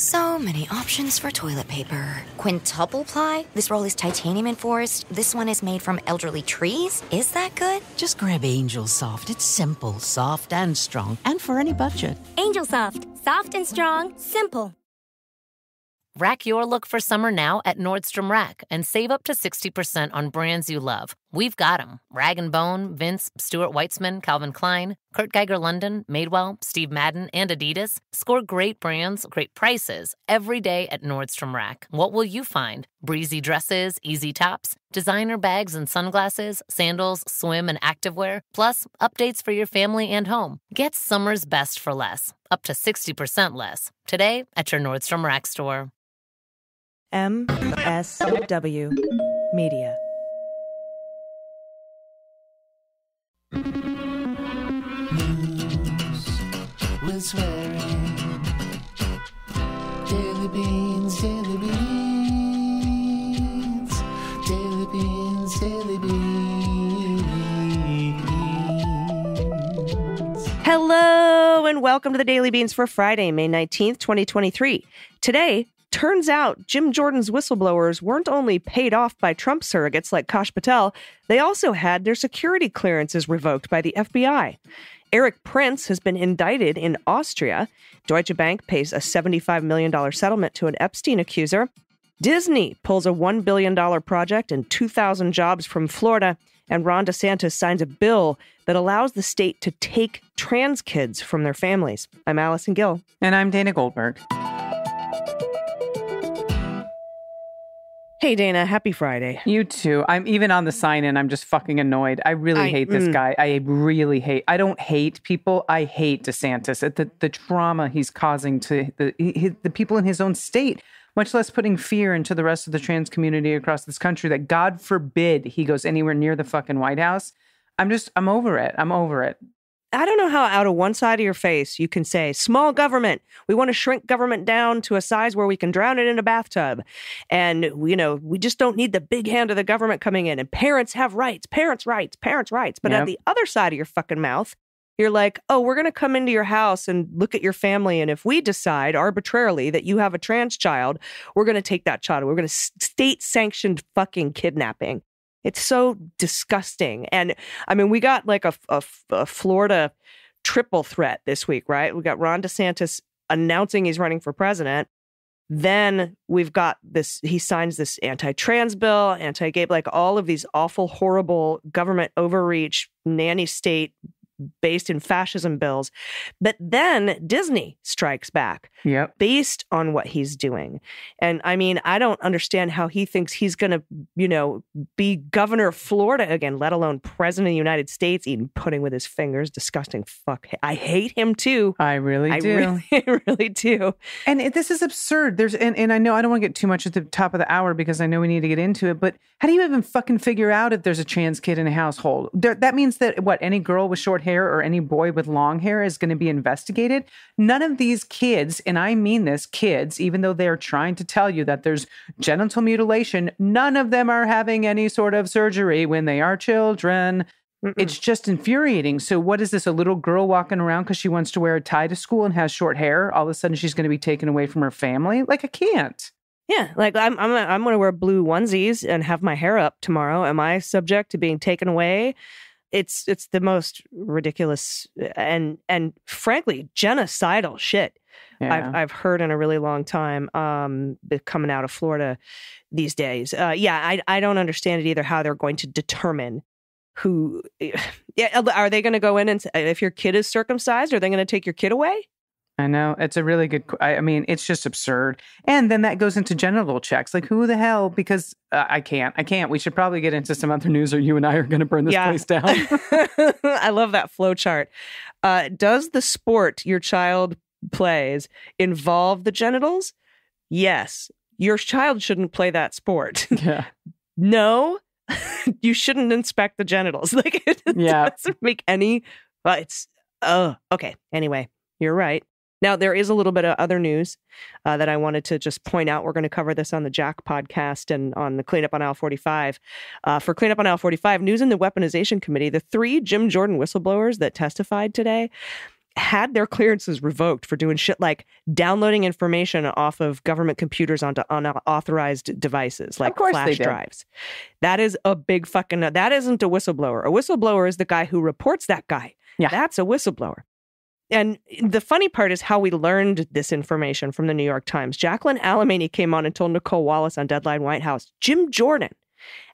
So many options for toilet paper. Quintuple ply? This roll is titanium enforced. This one is made from elderly trees. Is that good? Just grab Angel Soft. It's simple, soft, and strong, and for any budget. Angel Soft. Soft and strong. Simple. Rack your look for summer now at Nordstrom Rack and save up to 60% on brands you love. We've got them. Rag & Bone, Vince, Stuart Weitzman, Calvin Klein, Kurt Geiger London, Madewell, Steve Madden, and Adidas. Score great brands, great prices every day at Nordstrom Rack. What will you find? Breezy dresses, easy tops, designer bags and sunglasses, sandals, swim and activewear, plus updates for your family and home. Get summer's best for less, up to 60% less. Today at your Nordstrom Rack store. MSW Media. News with swearing. Daily beans, daily beans. Daily beans, daily beans. Hello and welcome to the Daily Beans for Friday, May 19th, 2023. Today, turns out Jim Jordan's whistleblowers weren't only paid off by Trump surrogates like Kash Patel, they also had their security clearances revoked by the FBI. Eric Prince has been indicted in Austria. Deutsche Bank pays a $75 million settlement to an Epstein accuser. Disney pulls a $1 billion project and 2,000 jobs from Florida. And Ron DeSantis signs a bill that allows the state to take trans kids from their families. I'm Allison Gill. And I'm Dana Goldberg. Hey, Dana, happy Friday. You too. I'm even on the sign-in. I'm just fucking annoyed. I really hate this guy. I don't hate people. I hate DeSantis. The trauma he's causing to the people in his own state, much less putting fear into the rest of the trans community across this country, that God forbid he goes anywhere near the fucking White House. I'm over it. I'm over it. I don't know how out of one side of your face you can say, small government. We want to shrink government down to a size where we can drown it in a bathtub. And, we just don't need the big hand of the government coming in. And parents have rights, parents' rights, parents' rights. But At the other side of your fucking mouth, you're like, oh, we're going to come into your house and look at your family. And if we decide arbitrarily that you have a trans child, we're going to take that child. We're going to state-sanctioned fucking kidnapping. It's so disgusting. And I mean, we got like a Florida triple threat this week, right? We got Ron DeSantis announcing he's running for president. Then we've got this, he signs this anti-trans bill, anti-gay, like all of these awful, horrible government overreach, nanny state based in fascism bills. But then Disney strikes back based on what he's doing. And I mean, I don't understand how he thinks he's going to, be governor of Florida again, let alone president of the United States, even pudding with his fingers. Disgusting fuck. I hate him too. I really do. I really do. And this is absurd. And I know I don't want to get too much at the top of the hour because I know we need to get into it, but how do you even fucking figure out if there's a trans kid in a household? That means that any girl with short hair or any boy with long hair is going to be investigated. None of these kids, and I mean this, kids, even though they're trying to tell you that there's genital mutilation, none of them are having any sort of surgery when they are children. It's just infuriating. So what is this? A little girl walking around because she wants to wear a tie to school and has short hair? All of a sudden she's going to be taken away from her family? Like, I can't. Yeah, like I'm going to wear blue onesies and have my hair up tomorrow. Am I subject to being taken away? It's the most ridiculous and frankly genocidal shit I've heard in a really long time coming out of Florida these days. I don't understand it either, how they're going to determine who. Are they going to go in and if your kid is circumcised, are they going to take your kid away? I know. It's a really good, I mean, it's just absurd. And then that goes into genital checks. Like, who the hell? Because I can't. We should probably get into some other news or you and I are going to burn this place down. I love that flow chart. Does the sport your child plays involve the genitals? Yes. Your child shouldn't play that sport. Yeah. No, you shouldn't inspect the genitals. Like, it doesn't make any, okay. Anyway, you're right. Now, there is a little bit of other news that I wanted to just point out. We're going to cover this on the Jack podcast and on the Cleanup on Aisle 45. For Cleanup on Aisle 45, news in the Weaponization Committee, the 3 Jim Jordan whistleblowers that testified today, had their clearances revoked for doing shit like downloading information off of government computers onto unauthorized devices like flash drives. That is a big fucking... That isn't a whistleblower. A whistleblower is the guy who reports that guy. Yeah. That's a whistleblower. And the funny part is how we learned this information from the New York Times. Jacqueline Alemany came on and told Nicole Wallace on Deadline White House, Jim Jordan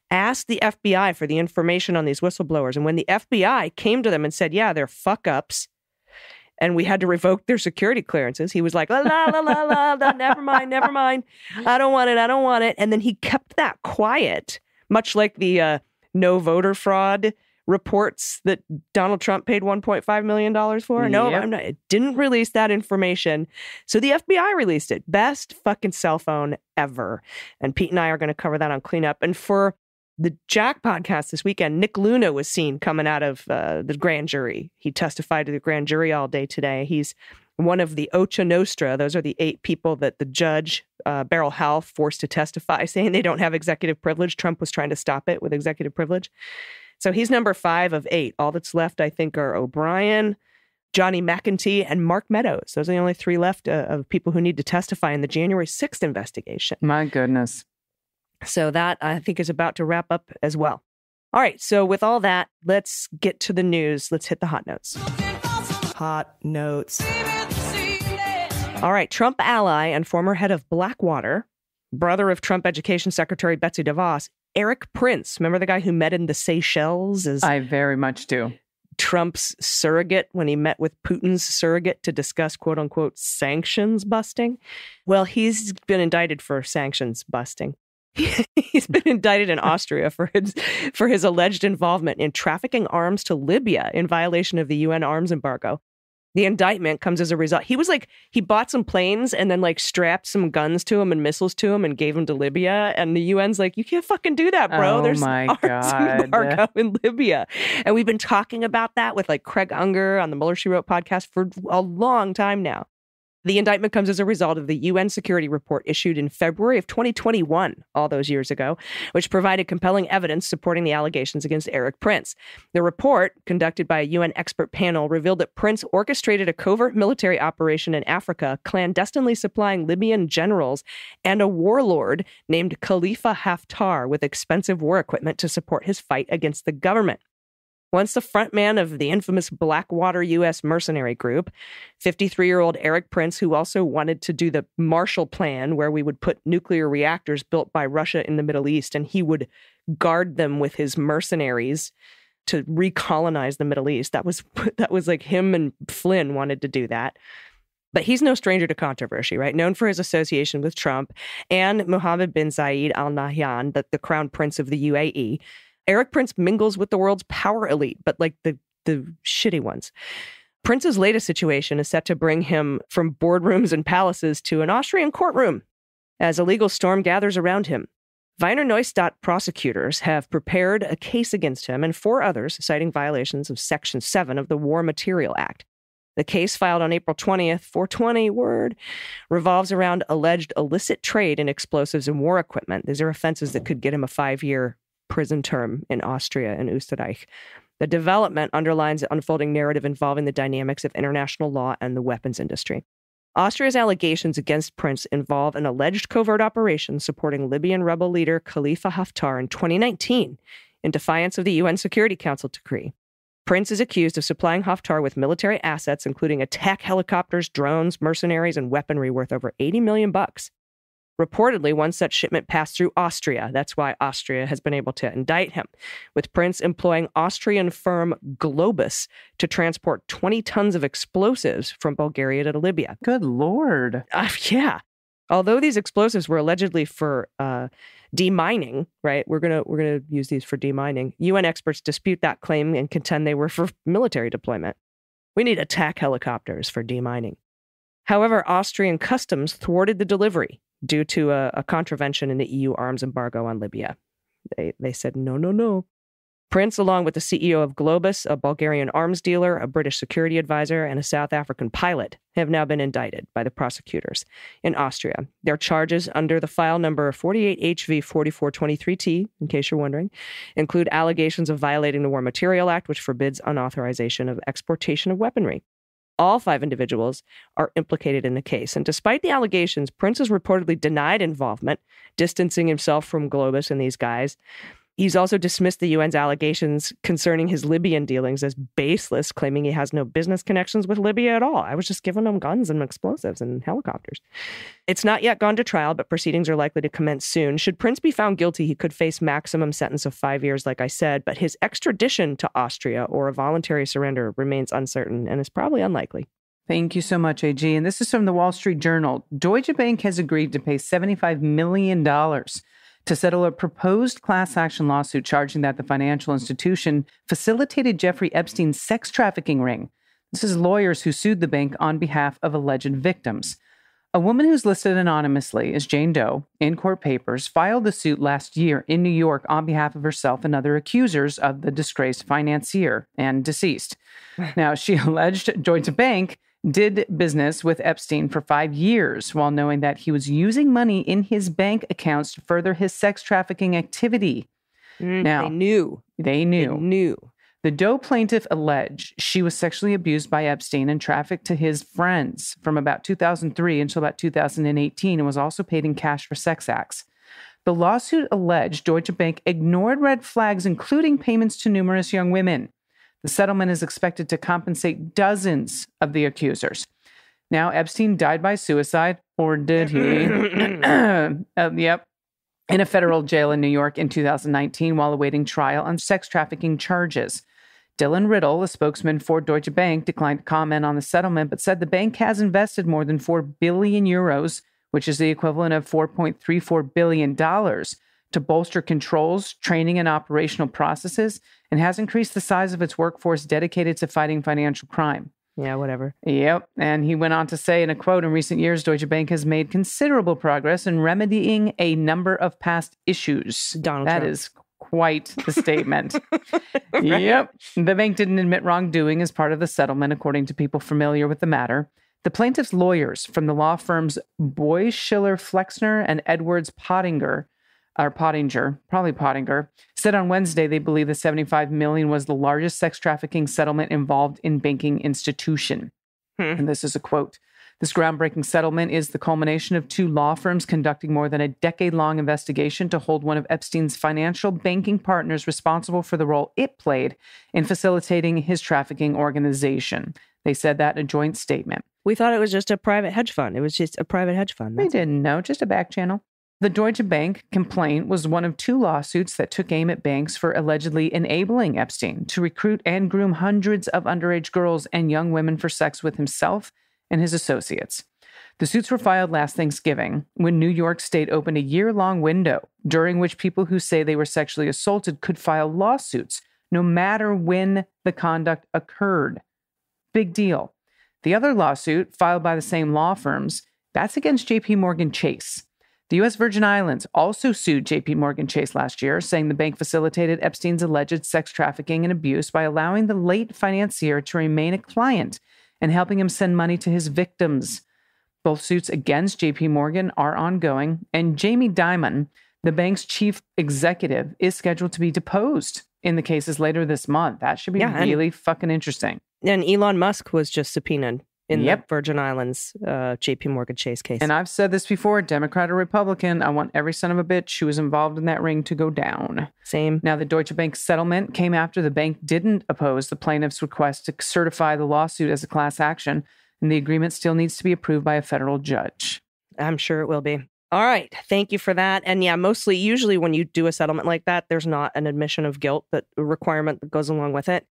asked the FBI for the information on these whistleblowers. And when the FBI came to them and said, yeah, they're fuck-ups, and we had to revoke their security clearances, he was like, la, la, la, la, la, never mind. I don't want it. And then he kept that quiet, much like the no voter fraud reports that Donald Trump paid $1.5 million for. No, Yep. it didn't release that information. So the FBI released it. Best fucking cell phone ever. And Pete and I are going to cover that on Cleanup. And for the Jack podcast this weekend, Nick Luna was seen coming out of the grand jury. He testified to the grand jury all day today. He's one of the Ocha Nostra. Those are the 8 people that the judge, Beryl Howell, forced to testify, saying they don't have executive privilege. Trump was trying to stop it with executive privilege. So he's number 5 of 8. All that's left, I think, are O'Brien, Johnny McEntee, and Mark Meadows. Those are the only 3 left of people who need to testify in the January 6th investigation. My goodness. So that, I think, is about to wrap up as well. All right, so with all that, let's get to the news. Let's hit the hot notes. Hot notes. All right, Trump ally and former head of Blackwater, brother of Trump Education Secretary Betsy DeVos, Eric Prince. Remember the guy who met in the Seychelles as I very much do. Trump's surrogate when he met with Putin's surrogate to discuss, quote unquote, sanctions busting? Well, he's been indicted for sanctions busting. He's been indicted in Austria for his alleged involvement in trafficking arms to Libya in violation of the UN arms embargo. The indictment comes as a result. He bought some planes and then strapped some guns to him and missiles to him and gave them to Libya. And the UN's like, you can't fucking do that, bro. Oh, There's my arms God. embargo in Libya. And we've been talking about that with Craig Unger on the Mueller, She Wrote podcast for a long time now. The indictment comes as a result of the UN security report issued in February of 2021, all those years ago, which provided compelling evidence supporting the allegations against Eric Prince. The report, conducted by a UN expert panel, revealed that Prince orchestrated a covert military operation in Africa, clandestinely supplying Libyan generals and a warlord named Khalifa Haftar with expensive war equipment to support his fight against the government. Once the frontman of the infamous Blackwater U.S. mercenary group, 53-year-old Eric Prince, who also wanted to do the Marshall Plan, where we would put nuclear reactors built by Russia in the Middle East, and he would guard them with his mercenaries to recolonize the Middle East. That was him and Flynn wanted to do that. But he's no stranger to controversy, right? Known for his association with Trump and Mohammed bin Zayed Al Nahyan, the crown prince of the UAE. Eric Prince mingles with the world's power elite, but the shitty ones. Prince's latest situation is set to bring him from boardrooms and palaces to an Austrian courtroom as a legal storm gathers around him. Wiener Neustadt prosecutors have prepared a case against him and 4 others, citing violations of Section 7 of the War Material Act. The case, filed on April 20th, 420 word, revolves around alleged illicit trade in explosives and war equipment. These are offenses that could get him a 5-year prison term in Austria and Österreich. The development underlines the unfolding narrative involving the dynamics of international law and the weapons industry. Austria's allegations against Prince involve an alleged covert operation supporting Libyan rebel leader Khalifa Haftar in 2019 in defiance of the UN Security Council decree. Prince is accused of supplying Haftar with military assets, including attack helicopters, drones, mercenaries, and weaponry worth over $80 million. Reportedly, one such shipment passed through Austria. That's why Austria has been able to indict him, with Prince employing Austrian firm Globus to transport 20 tons of explosives from Bulgaria to Libya. Good Lord. Yeah. Although these explosives were allegedly for demining, right? We're gonna use these for demining. UN experts dispute that claim and contend they were for military deployment. We need attack helicopters for demining. However, Austrian customs thwarted the delivery due to a contravention in the EU arms embargo on Libya. They said, no. Prince, along with the CEO of Globus, a Bulgarian arms dealer, a British security advisor, and a South African pilot, have now been indicted by the prosecutors in Austria. Their charges under the file number 48HV4423T, in case you're wondering, include allegations of violating the War Material Act, which forbids unauthorization of exportation of weaponry. All 5 individuals are implicated in the case. And despite the allegations, Prince has reportedly denied involvement, distancing himself from Globus and these guys. He's also dismissed the UN's allegations concerning his Libyan dealings as baseless, claiming he has no business connections with Libya at all. I was just giving him guns and explosives and helicopters. It's not yet gone to trial, but proceedings are likely to commence soon. Should Prince be found guilty, he could face maximum sentence of 5 years, like I said, but his extradition to Austria or a voluntary surrender remains uncertain and is probably unlikely. Thank you so much, AG. And this is from the Wall Street Journal. Deutsche Bank has agreed to pay $75 million to settle a proposed class action lawsuit charging that the financial institution facilitated Jeffrey Epstein's sex trafficking ring. This is lawyers who sued the bank on behalf of alleged victims. A woman who's listed anonymously as Jane Doe in court papers filed the suit last year in New York on behalf of herself and other accusers of the disgraced financier and deceased. Now, she alleged Deutsche Bank did business with Epstein for 5 years while knowing that he was using money in his bank accounts to further his sex trafficking activity. Now, They knew. The Doe plaintiff alleged she was sexually abused by Epstein and trafficked to his friends from about 2003 until about 2018 and was also paid in cash for sex acts. The lawsuit alleged Deutsche Bank ignored red flags, including payments to numerous young women. The settlement is expected to compensate dozens of the accusers. Now, Epstein died by suicide, or did he? Yep. In a federal jail in New York in 2019 while awaiting trial on sex trafficking charges. Dylan Riddle, a spokesman for Deutsche Bank, declined to comment on the settlement, but said the bank has invested more than 4 billion euros, which is the equivalent of $4.34 billion, to bolster controls, training, and operational processes, and has increased the size of its workforce dedicated to fighting financial crime. Yeah, whatever. Yep. And he went on to say in a quote, in recent years, Deutsche Bank has made considerable progress in remedying a number of past issues. That is quite the statement. Right. Yep. The bank didn't admit wrongdoing as part of the settlement, according to people familiar with the matter. The plaintiff's lawyers from the law firms Boy, Schiller, Flexner, and Edwards Pottinger, said on Wednesday they believe the $75 million was the largest sex trafficking settlement involved in banking institution. And this is a quote. This groundbreaking settlement is the culmination of 2 law firms conducting more than a decade-long investigation to hold one of Epstein's financial banking partners responsible for the role it played in facilitating his trafficking organization. They said that in a joint statement. We thought it was just a private hedge fund. It was just a private hedge fund. We didn't know, just a back channel. The Deutsche Bank complaint was one of 2 lawsuits that took aim at banks for allegedly enabling Epstein to recruit and groom hundreds of underage girls and young women for sex with himself and his associates. The suits were filed last Thanksgiving when New York State opened a year-long window during which people who say they were sexually assaulted could file lawsuits no matter when the conduct occurred. Big deal. The other lawsuit, filed by the same law firms, that's against J.P. Morgan Chase. The U.S. Virgin Islands also sued J.P. Morgan Chase last year, saying the bank facilitated Epstein's alleged sex trafficking and abuse by allowing the late financier to remain a client and helping him send money to his victims. Both suits against J.P. Morgan are ongoing, and Jamie Dimon, the bank's chief executive, is scheduled to be deposed in the cases later this month. That should be really fucking interesting. And Elon Musk was just subpoenaed in the Virgin Islands J.P. Morgan Chase case. And I've said this before, Democrat or Republican, I want every son of a bitch who was involved in that ring to go down. Same. Now, the Deutsche Bank settlement came after the bank didn't oppose the plaintiff's request to certify the lawsuit as a class action, and the agreement still needs to be approved by a federal judge. I'm sure it will be. All right. Thank you for that. And yeah, usually when you do a settlement like that, there's not an admission of guilt, that requirement that goes along with it.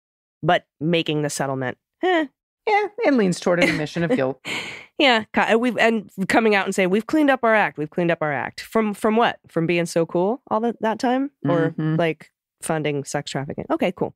But making the settlement, yeah, it leans toward an admission of guilt. Yeah, and coming out and saying we've cleaned up our act. We've cleaned up our act from what? From being so cool all that time, or like funding sex trafficking? Okay, cool.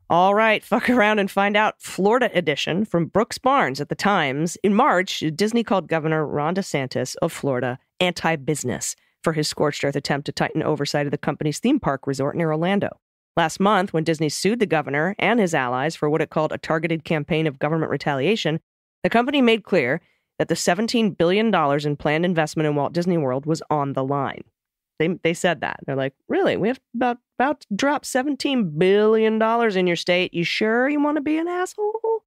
All right, fuck around and find out. Florida edition from Brooks Barnes at the Times. In March, Disney called Governor Ron DeSantis of Florida anti-business for his scorched earth attempt to tighten oversight of the company's theme park resort near Orlando. Last month, when Disney sued the governor and his allies for what it called a targeted campaign of government retaliation, the company made clear that the $17 billion in planned investment in Walt Disney World was on the line. They said that. They're like, really? We have about to drop $17 billion in your state. You sure you want to be an asshole?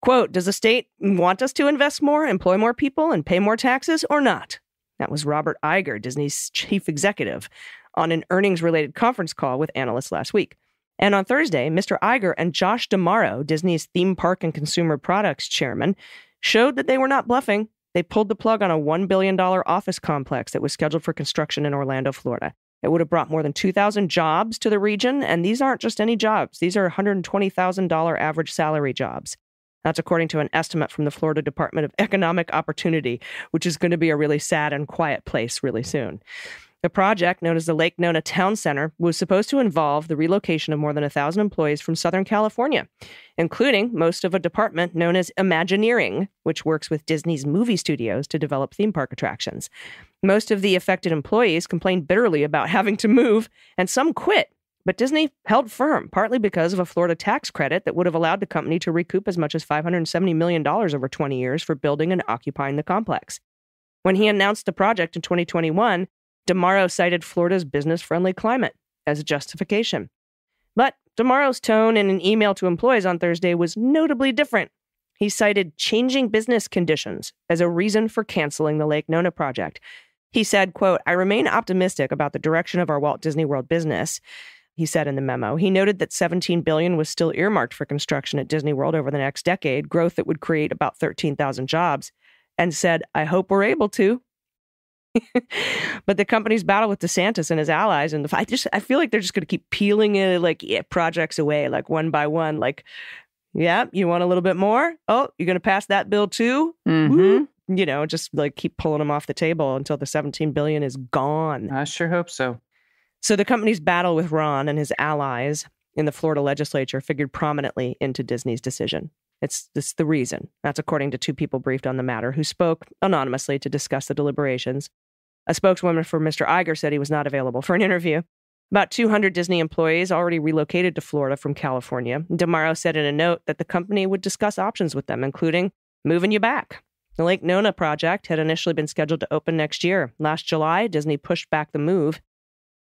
Quote, does the state want us to invest more, employ more people, and pay more taxes or not? That was Robert Iger, Disney's chief executive, on an earnings-related conference call with analysts last week. And on Thursday, Mr. Iger and Josh D'Amaro, Disney's theme park and consumer products chairman, showed that they were not bluffing. They pulled the plug on a $1 billion office complex that was scheduled for construction in Orlando, Florida. It would have brought more than 2,000 jobs to the region, and these aren't just any jobs. These are $120,000 average salary jobs. That's according to an estimate from the Florida Department of Economic Opportunity, which is going to be a really sad and quiet place really soon. The project, known as the Lake Nona Town Center, was supposed to involve the relocation of more than 1,000 employees from Southern California, including most of a department known as Imagineering, which works with Disney's movie studios to develop theme park attractions. Most of the affected employees complained bitterly about having to move, and some quit. But Disney held firm, partly because of a Florida tax credit that would have allowed the company to recoup as much as $570 million over 20 years for building and occupying the complex. When he announced the project in 2021, D'Amaro cited Florida's business-friendly climate as a justification. But D'Amaro's tone in an email to employees on Thursday was notably different. He cited changing business conditions as a reason for canceling the Lake Nona project. He said, quote, I remain optimistic about the direction of our Walt Disney World business, he said in the memo. He noted that $17 billion was still earmarked for construction at Disney World over the next decade, growth that would create about 13,000 jobs, and said, I hope we're able to. But the company's battle with DeSantis and his allies, and I feel like they're just going to keep peeling projects away, like one by one. Like, yeah, you want a little bit more? Oh, you're going to pass that bill too? Mm-hmm. You know, just like keep pulling them off the table until the $17 billion is gone. I sure hope so. So the company's battle with Ron and his allies in the Florida legislature figured prominently into Disney's decision. It's the reason. That's according to two people briefed on the matter who spoke anonymously to discuss the deliberations. A spokeswoman for Mr. Iger said he was not available for an interview. About 200 Disney employees already relocated to Florida from California. D'Amaro said in a note that the company would discuss options with them, including moving you back. The Lake Nona project had initially been scheduled to open next year. Last July, Disney pushed back the move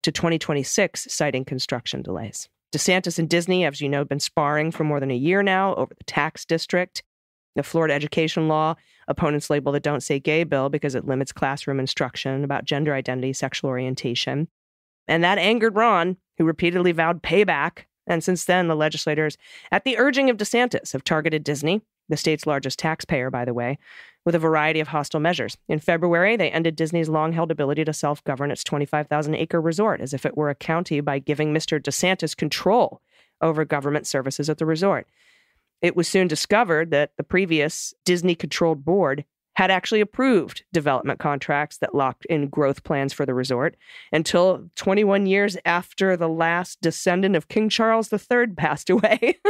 to 2026, citing construction delays. DeSantis and Disney, as you know, have been sparring for more than a year now over the tax district. The Florida education law, opponents label the Don't Say Gay bill because it limits classroom instruction about gender identity, sexual orientation. And that angered Ron, who repeatedly vowed payback. And since then, the legislators, at the urging of DeSantis, have targeted Disney, the state's largest taxpayer, by the way, with a variety of hostile measures. In February, they ended Disney's long-held ability to self-govern its 25,000-acre resort as if it were a county by giving Mr. DeSantis control over government services at the resort. It was soon discovered that the previous Disney-controlled board had actually approved development contracts that locked in growth plans for the resort until 21 years after the last descendant of King Charles III passed away.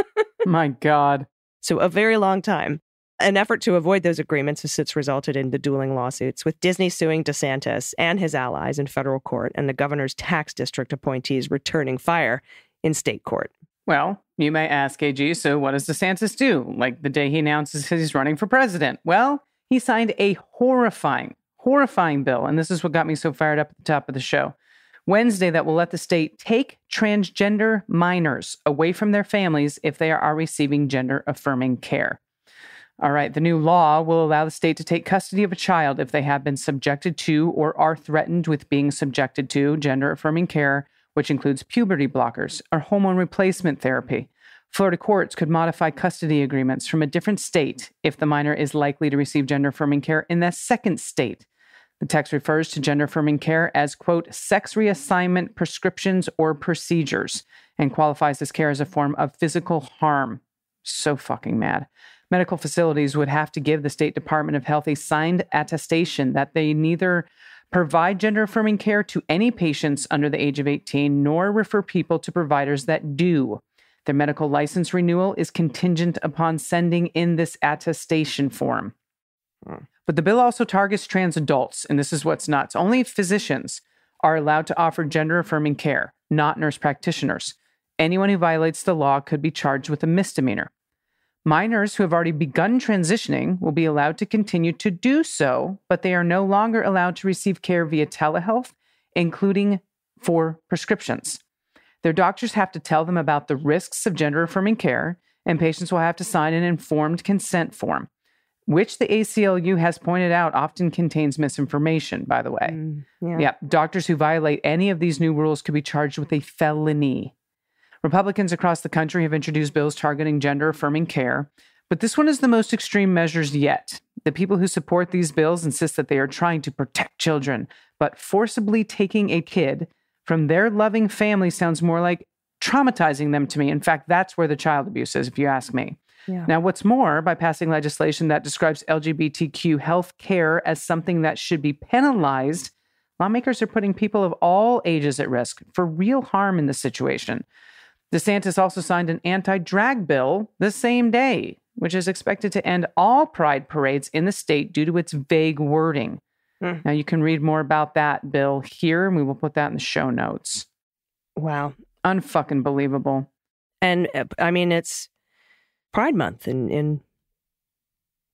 My God. So a very long time. An effort to avoid those agreements has since resulted in the dueling lawsuits, with Disney suing DeSantis and his allies in federal court and the governor's tax district appointees returning fire in state court. Well, you may ask, AG, so what does DeSantis do? Like the day he announces he's running for president? Well, he signed a horrifying bill, and this is what got me so fired up at the top of the show. Wednesday, that will let the state take transgender minors away from their families if they are receiving gender-affirming care. All right, the new law will allow the state to take custody of a child if they have been subjected to or are threatened with being subjected to gender-affirming care, which includes puberty blockers or hormone replacement therapy. Florida courts could modify custody agreements from a different state if the minor is likely to receive gender-affirming care in that second state. The text refers to gender-affirming care as, quote, sex reassignment prescriptions or procedures, and qualifies this care as a form of physical harm. So fucking mad. Medical facilities would have to give the State Department of Health a signed attestation that they neither provide gender-affirming care to any patients under the age of 18, nor refer people to providers that do. Their medical license renewal is contingent upon sending in this attestation form. But the bill also targets trans adults, and this is what's nuts. Only physicians are allowed to offer gender-affirming care, not nurse practitioners. Anyone who violates the law could be charged with a misdemeanor. Minors who have already begun transitioning will be allowed to continue to do so, but they are no longer allowed to receive care via telehealth, including for prescriptions. Their doctors have to tell them about the risks of gender-affirming care and patients will have to sign an informed consent form, which the ACLU has pointed out often contains misinformation, by the way. Yeah. Doctors who violate any of these new rules could be charged with a felony. Republicans across the country have introduced bills targeting gender-affirming care, but this one is the most extreme measures yet. The people who support these bills insist that they are trying to protect children, but forcibly taking a kid from their loving family sounds more like traumatizing them to me. In fact, that's where the child abuse is, if you ask me. Yeah. Now, what's more, by passing legislation that describes LGBTQ health care as something that should be penalized, lawmakers are putting people of all ages at risk for real harm in this situation. DeSantis also signed an anti-drag bill the same day, which is expected to end all pride parades in the state due to its vague wording. Now, you can read more about that bill here, and we will put that in the show notes. Wow. Unfucking believable. And I mean, it's Pride Month in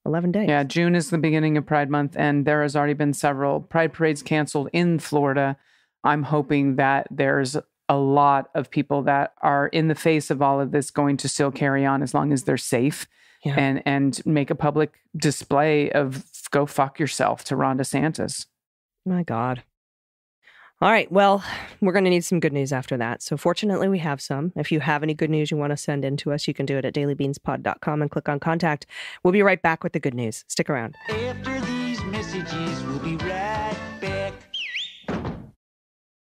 11 days. Yeah, June is the beginning of Pride Month, and there has already been several Pride parades canceled in Florida. I'm hoping that there's a lot of people that are in the face of all of this going to still carry on as long as they're safe. Yeah. And make a public display of go fuck yourself to Ron DeSantis. My God. All right. Well, we're going to need some good news after that. So fortunately, we have some. If you have any good news you want to send in to us, you can do it at dailybeanspod.com and click on contact. We'll be right back with the good news. Stick around. After these messages, we'll be right back.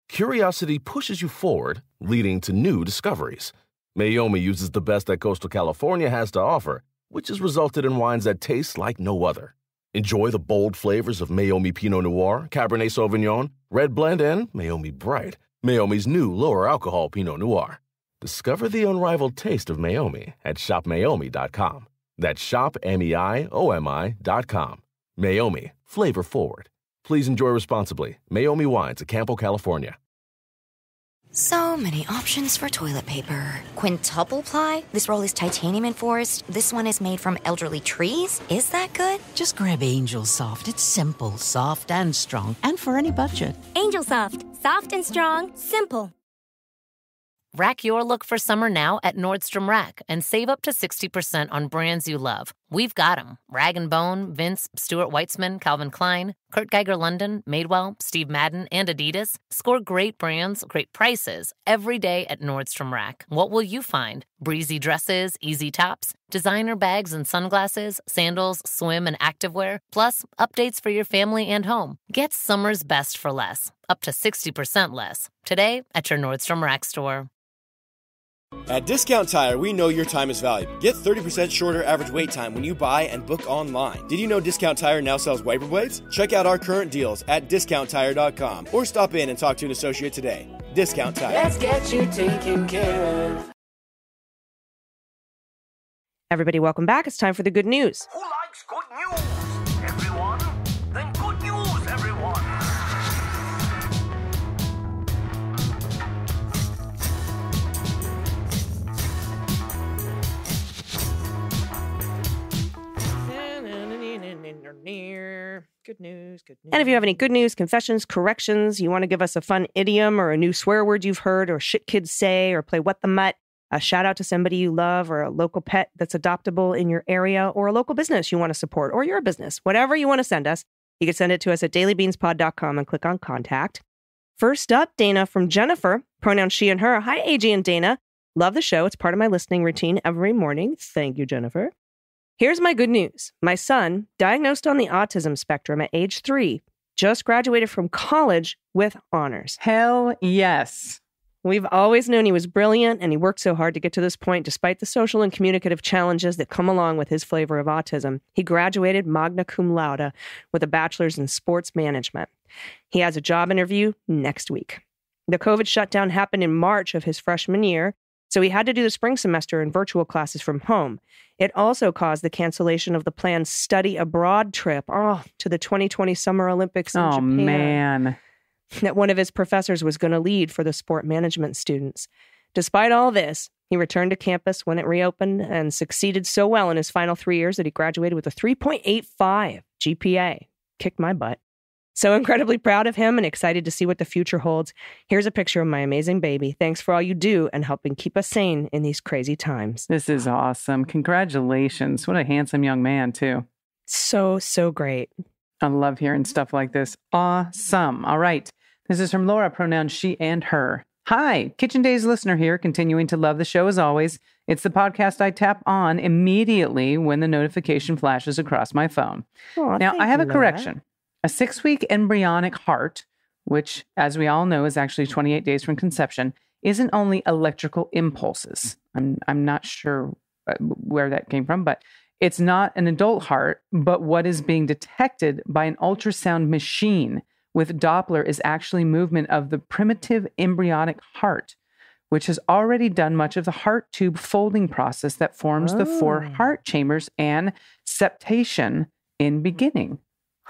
Curiosity pushes you forward, leading to new discoveries. Meiomi uses the best that Coastal California has to offer, which has resulted in wines that taste like no other. Enjoy the bold flavors of Meiomi Pinot Noir, Cabernet Sauvignon, Red Blend, and Meiomi Bright, Meiomi's new lower alcohol Pinot Noir. Discover the unrivaled taste of Meiomi at shopmeiomi.com. That's shopmeiomi.com. Meiomi, flavor forward. Please enjoy responsibly. Meiomi Wines of Campo, California. So many options for toilet paper. Quintuple ply? This roll is titanium enforced. This one is made from elderly trees. Is that good? Just grab Angel Soft. It's simple, soft, and strong, and for any budget. Angel Soft. Soft and strong. Simple. Rack your look for summer now at Nordstrom Rack and save up to 60% on brands you love. We've got them. Rag & Bone, Vince, Stuart Weitzman, Calvin Klein, Kurt Geiger London, Madewell, Steve Madden, and Adidas. Score great brands, great prices every day at Nordstrom Rack. What will you find? Breezy dresses, easy tops, designer bags and sunglasses, sandals, swim, and activewear, plus updates for your family and home. Get summer's best for less, up to 60% less. Today at your Nordstrom Rack store. At Discount Tire, we know your time is valuable. Get 30% shorter average wait time when you buy and book online. Did you know Discount Tire now sells wiper blades? Check out our current deals at discounttire.com or stop in and talk to an associate today. Discount Tire. Let's get you taken care of. Everybody, welcome back. It's time for the good news. Who likes good news? Everyone? Then good news, everyone. Good news, good news. And if you have any good news, confessions, corrections, you want to give us a fun idiom or a new swear word you've heard or shit kids say or play what the mutt, a shout out to somebody you love or a local pet that's adoptable in your area or a local business you want to support or your business, whatever you want to send us, you can send it to us at dailybeanspod.com and click on contact. First up, Dana from Jennifer, pronouns she and her. Hi, AG and Dana. Love the show. It's part of my listening routine every morning. Thank you, Jennifer. Here's my good news. My son, diagnosed on the autism spectrum at age 3, just graduated from college with honors. Hell yes. We've always known he was brilliant, and he worked so hard to get to this point despite the social and communicative challenges that come along with his flavor of autism. He graduated magna cum laude with a bachelor's in sports management. He has a job interview next week. The COVID shutdown happened in March of his freshman year, so he had to do the spring semester in virtual classes from home. It also caused the cancellation of the planned study abroad trip to the 2020 Summer Olympics in Japan. Oh, man. That one of his professors was going to lead for the sport management students. Despite all this, he returned to campus when it reopened and succeeded so well in his final 3 years that he graduated with a 3.85 GPA. Kicked my butt. So incredibly proud of him and excited to see what the future holds. Here's a picture of my amazing baby. Thanks for all you do and helping keep us sane in these crazy times. This is awesome. Congratulations. What a handsome young man, too. So great. I love hearing stuff like this. Awesome. All right. This is from Laura, pronouns she and her. Hi, Kitchen Days listener here, continuing to love the show as always. It's the podcast I tap on immediately when the notification flashes across my phone. Now, I have a correction. A 6-week embryonic heart, which, as we all know, is actually 28 days from conception, isn't only electrical impulses. I'm not sure where that came from, but it's not an adult heart, but what is being detected by an ultrasound machine with Doppler is actually movement of the primitive embryonic heart, which has already done much of the heart tube folding process that forms the 4 heart chambers and septation in beginning.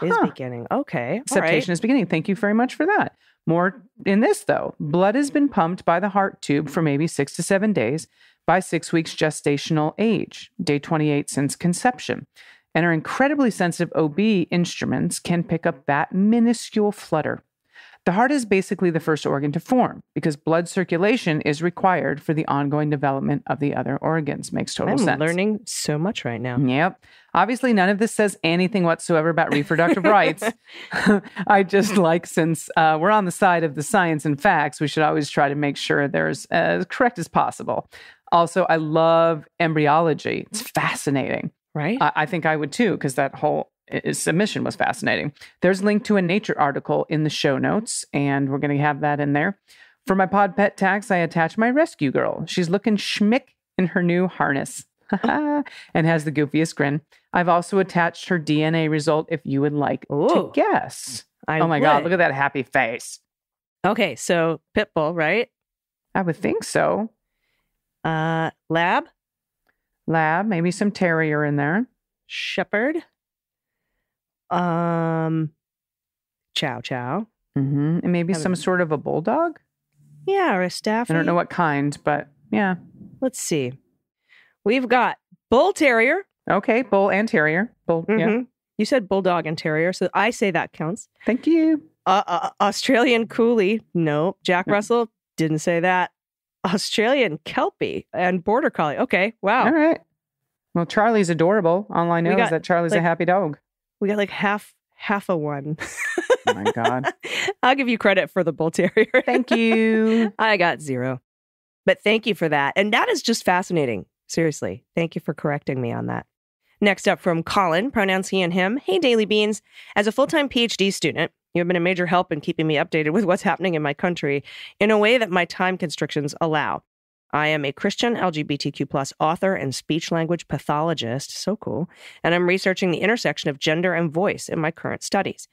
Beginning. Okay. Septation is beginning. Thank you very much for that. More in this, though. Blood has been pumped by the heart tube for maybe 6 to 7 days by 6 weeks gestational age, day 28 since conception. And our incredibly sensitive OB instruments can pick up that minuscule flutter. The heart is basically the first organ to form because blood circulation is required for the ongoing development of the other organs. Makes total sense. I'm learning so much right now. Yep. Obviously, none of this says anything whatsoever about reproductive rights. I just like, since we're on the side of the science and facts, we should always try to make sure they're as correct as possible. Also, I love embryology. It's fascinating. Right? I think I would too, because that whole submission was fascinating. There's a link to a Nature article in the show notes, and we're going to have that in there. For my pod pet tags, I attach my rescue girl. She's looking schmick in her new harness and has the goofiest grin. I've also attached her DNA result if you would like to guess. Oh my God, look at that happy face. Okay, so Pitbull, right? I would think so. Lab, maybe some terrier in there. Shepherd. Chow. And maybe some sort of a bulldog? Yeah, or a Staffy. I don't know what kind, but yeah. Let's see. We've got bull terrier. Okay, bull and terrier. Bull, yeah. You said bulldog and terrier, so I say that counts. Thank you. Australian Coolie. No. Jack Russell. Didn't say that. Australian Kelpie and Border Collie. Okay, wow. All right. Well, Charlie's adorable. All I know is that Charlie's a happy dog. We got like half a one. Oh my God. I'll give you credit for the bull terrier. Thank you. I got 0. But thank you for that. And that is just fascinating. Seriously. Thank you for correcting me on that. Next up from Colin, pronouns he and him. Hey, Daily Beans. As a full-time PhD student, you have been a major help in keeping me updated with what's happening in my country in a way that my time constrictions allow. I am a Christian LGBTQ+ author and speech-language pathologist, so cool, and I'm researching the intersection of gender and voice in my current studies.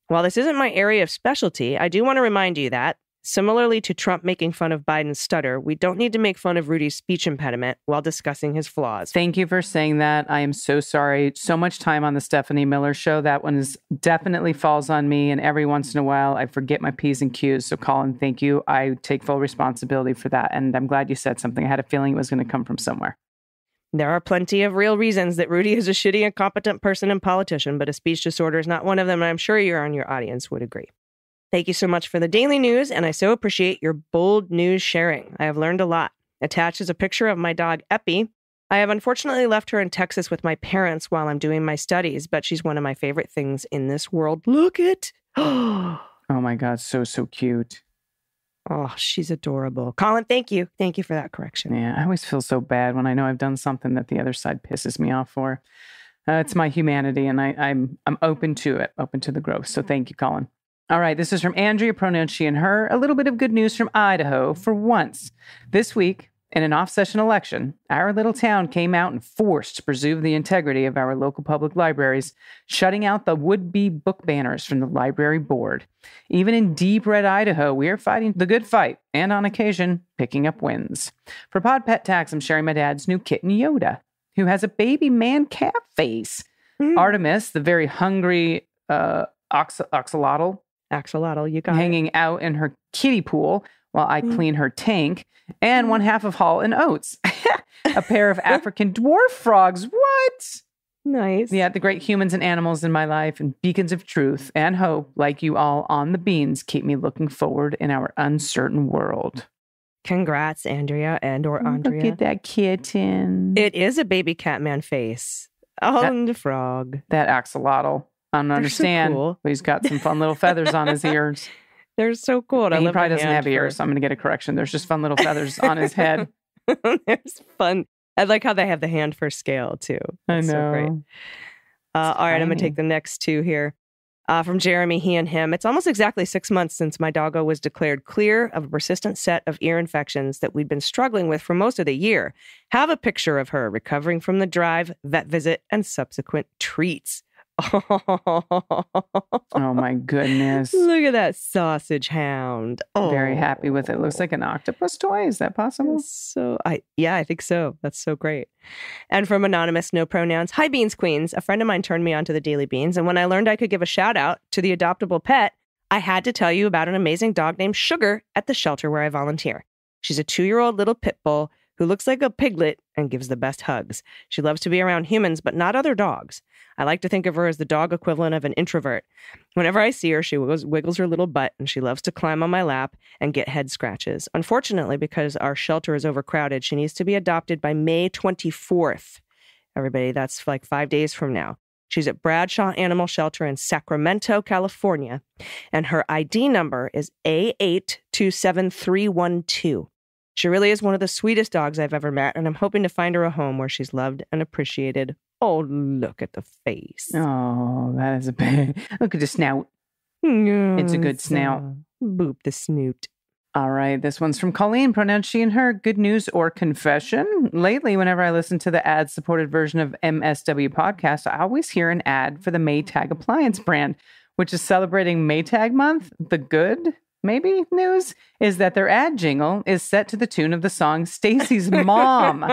While this isn't my area of specialty, I do want to remind you that, similarly to Trump making fun of Biden's stutter, we don't need to make fun of Rudy's speech impediment while discussing his flaws. Thank you for saying that. I am so sorry. So much time on the Stephanie Miller show. That one definitely falls on me. And every once in a while, I forget my P's and Q's. So Colin, thank you. I take full responsibility for that. And I'm glad you said something. I had a feeling it was going to come from somewhere. There are plenty of real reasons that Rudy is a shitty, incompetent person and politician, but a speech disorder is not one of them. And I'm sure you and your audience would agree. Thank you so much for the daily news, and I so appreciate your bold news sharing. I have learned a lot. Attached is a picture of my dog, Epi. I have unfortunately left her in Texas with my parents while I'm doing my studies, but she's one of my favorite things in this world. Look it! Oh my God, so cute. Oh, she's adorable. Colin, thank you. Thank you for that correction. Yeah, I always feel so bad when I know I've done something that the other side pisses me off for. It's my humanity, and I'm open to it, open to the growth. So thank you, Colin. All right, this is from Andrea, pronouns she and her. A little bit of good news from Idaho for once. This week, in an off-session election, our little town came out and forced to preserve the integrity of our local public libraries, shutting out the would-be book banners from the library board. Even in deep red Idaho, we are fighting the good fight, and on occasion, picking up wins. For Pod Pet Tax, I'm sharing my dad's new kitten, Yoda, who has a baby man-cat face. Artemis, the very hungry axolotl, you got hanging out in her kiddie pool while I clean her tank, and one half of Hall and Oates, a pair of African dwarf frogs. What? Nice. Yeah, the great humans and animals in my life and beacons of truth and hope, like you all on the beans, keep me looking forward in our uncertain world. Congrats, Andrea or Andrea. Look at that kitten. It is a baby Catman face on the frog. That axolotl. I don't understand, so cool. but he's got some fun little feathers on his ears. They're so cool. He probably doesn't have ears, so I'm going to get a correction. There's just fun little feathers on his head. There's fun. I like how they have the hand for scale, too. That's I know. So great. All right, I'm going to take the next two here. From Jeremy, he and him. It's almost exactly 6 months since my doggo was declared clear of a persistent set of ear infections that we'd been struggling with for most of the year. Have a picture of her recovering from the drive, vet visit, and subsequent treats. Oh my goodness. Look at that sausage hound. Very happy with it. Looks like an octopus toy. Is that possible? I think so. That's so great. And from Anonymous, no pronouns. Hi, Beans Queens. A friend of mine turned me on to the Daily Beans. And when I learned I could give a shout out to the adoptable pet, I had to tell you about an amazing dog named Sugar at the shelter where I volunteer. She's a 2-year-old little pit bull who looks like a piglet and gives the best hugs. She loves to be around humans, but not other dogs. I like to think of her as the dog equivalent of an introvert. Whenever I see her, she wiggles her little butt, and she loves to climb on my lap and get head scratches. Unfortunately, because our shelter is overcrowded, she needs to be adopted by May 24th. Everybody, that's like 5 days from now. She's at Bradshaw Animal Shelter in Sacramento, California, and her ID number is A827312. She really is one of the sweetest dogs I've ever met, and I'm hoping to find her a home where she's loved and appreciated. Oh, look at the face. Oh, that is a big... Look at the snout. It's a good snout. Boop the snoot. All right, this one's from Colleen, pronouns she and her. Good news or confession? Lately, whenever I listen to the ad-supported version of MSW podcast, I always hear an ad for the Maytag appliance brand, which is celebrating Maytag month. The good... maybe news is that their ad jingle is set to the tune of the song Stacy's Mom.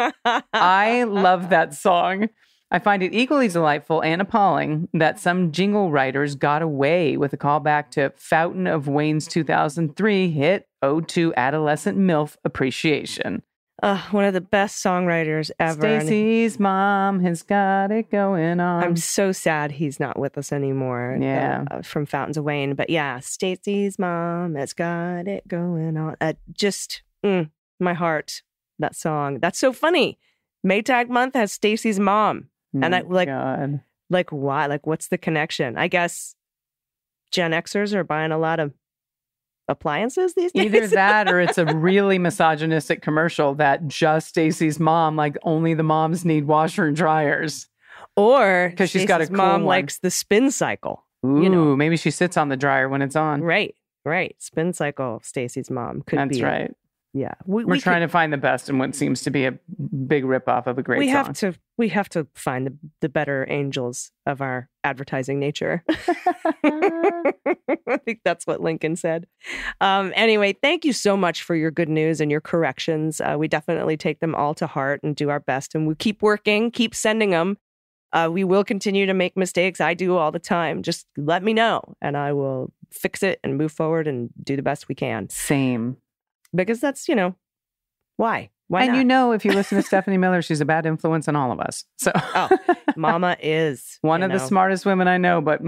I love that song. I find it equally delightful and appalling that some jingle writers got away with a callback to Fountain of Wayne's 2003 hit Ode to Adolescent MILF Appreciation. One of the best songwriters ever. Stacy's mom has got it going on. I'm so sad he's not with us anymore. Yeah. From Fountains of Wayne. But yeah, Stacy's mom has got it going on. My heart, that song. That's so funny. Maytag month has Stacy's mom. And I God. Like why? Like what's the connection? I guess Gen Xers are buying a lot of appliances these days. Either that or it's a really misogynistic commercial that just Stacy's mom, like only the moms need washer and dryers. Or because she's got a cool mom one. likes the spin cycle. Ooh, maybe she sits on the dryer when it's on. Right. Spin cycle, Stacy's mom. Could That's be right. Yeah. We're trying to find the best in what seems to be a big ripoff of a great song. We have to find the better angels of our advertising nature. I think that's what Lincoln said. Anyway, thank you so much for your good news and your corrections. We definitely take them all to heart and do our best. And we keep working, keep sending them. We will continue to make mistakes. I do all the time. Just let me know and I will fix it and move forward and do the best we can. Same. Because that's, why? Why and not? If you listen to Stephanie Miller, she's a bad influence on all of us. So, Mama is one of the smartest women I know, but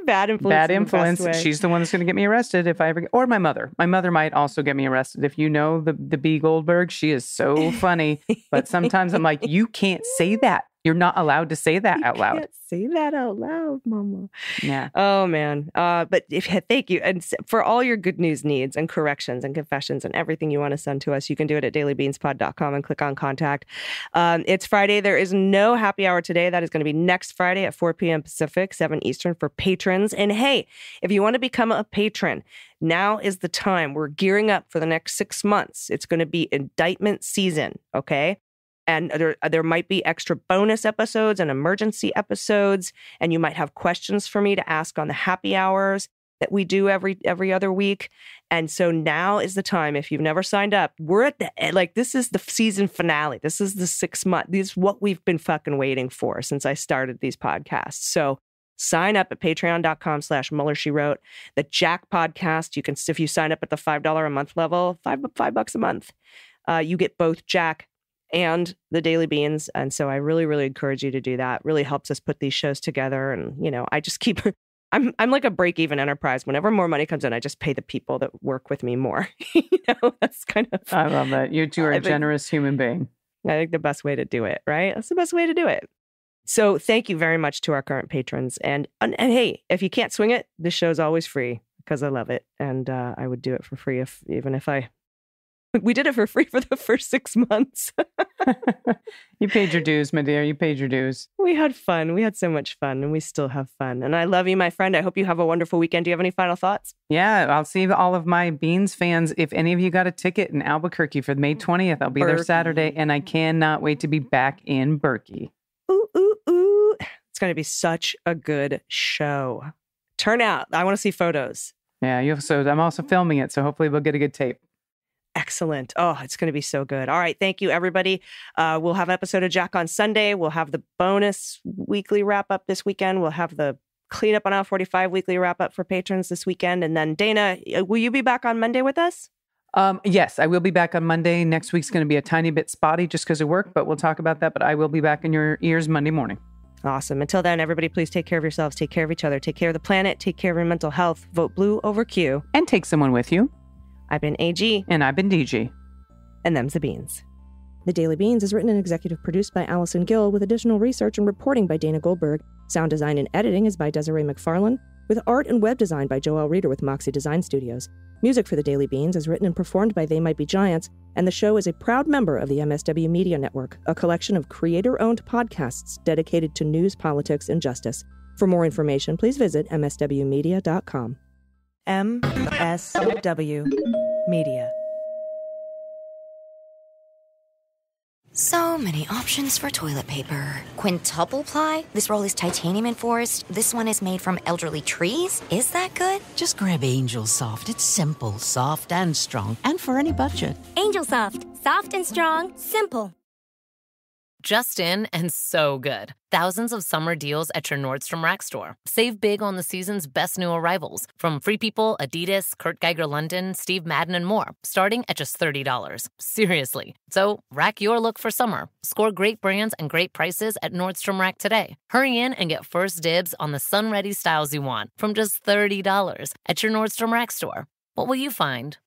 bad influence. Bad influence. She's the one that's going to get me arrested if I ever, or my mother. My mother might also get me arrested. If you know the B. Goldberg, she is so funny. But sometimes I'm like, you can't say that. You're not allowed to say that out loud. You can't say that out loud, Mama. Yeah. Oh, man. But thank you. And for all your good news needs and corrections and confessions and everything you want to send to us, you can do it at dailybeanspod.com and click on contact. It's Friday. There is no happy hour today. That is going to be next Friday at 4 p.m. Pacific, 7 Eastern for patrons. And hey, if you want to become a patron, now is the time. We're gearing up for the next 6 months. It's going to be indictment season. Okay. And there might be extra bonus episodes and emergency episodes. And you might have questions for me to ask on the happy hours that we do every other week. And so now is the time. If you've never signed up, we're at this is the season finale. This is the 6 month. This is what we've been fucking waiting for since I started these podcasts. So sign up at patreon.com/Mueller, She Wrote. The Jack podcast, if you sign up at the $5 a month level, $5 a month, you get both Jack and the Daily Beans. And so I really, really encourage you to do that. It really helps us put these shows together. And, I just keep, I'm like a break-even enterprise. Whenever more money comes in, I just pay the people that work with me more. That's kind of. I love that. You two are a generous human being. I think the best way to do it, right? That's the best way to do it. So thank you very much to our current patrons. And hey, if you can't swing it, this show's always free because I love it. And I would do it for free even if we did it for free for the first 6 months. You paid your dues, my dear. You paid your dues. We had fun. We had so much fun, and we still have fun. And I love you, my friend. I hope you have a wonderful weekend. Do you have any final thoughts? Yeah, I'll see all of my Beans fans. If any of you got a ticket in Albuquerque for May 20th, I'll be there Saturday, and I cannot wait to be back in Berkey. Ooh, ooh, ooh. It's going to be such a good show. Turn out. I want to see photos. Yeah, so I'm also filming it, so hopefully we'll get a good tape. Excellent. Oh, it's going to be so good. All right. Thank you, everybody. We'll have an episode of Jack on Sunday. We'll have the bonus weekly wrap up this weekend. We'll have the cleanup on Aisle 45 weekly wrap up for patrons this weekend. And then Dana, will you be back on Monday with us? Yes, I will be back on Monday. Next week's going to be a tiny bit spotty just because of work, but we'll talk about that. But I will be back in your ears Monday morning. Awesome. Until then, everybody, please take care of yourselves. Take care of each other. Take care of the planet. Take care of your mental health. Vote blue over Q. And take someone with you. I've been AG. And I've been DG. And them's the Beans. The Daily Beans is written and executive produced by Allison Gill with additional research and reporting by Dana Goldberg. Sound design and editing is by Desiree McFarlane, with art and web design by Joelle Reeder with Moxie Design Studios. Music for The Daily Beans is written and performed by They Might Be Giants, and the show is a proud member of the MSW Media Network, a collection of creator-owned podcasts dedicated to news, politics, and justice. For more information, please visit mswmedia.com. MSW Media. So many options for toilet paper. Quintuple ply? This roll is titanium enforced. This one is made from elderly trees. Is that good? Just grab Angel Soft. It's simple, soft, and strong, and for any budget. Angel Soft. Soft and strong. Simple. Just in and so good. Thousands of summer deals at your Nordstrom Rack store. Save big on the season's best new arrivals. From Free People, Adidas, Kurt Geiger London, Steve Madden, and more. Starting at just $30. Seriously. So rack your look for summer. Score great brands and great prices at Nordstrom Rack today. Hurry in and get first dibs on the sun-ready styles you want from just $30 at your Nordstrom Rack store. What will you find?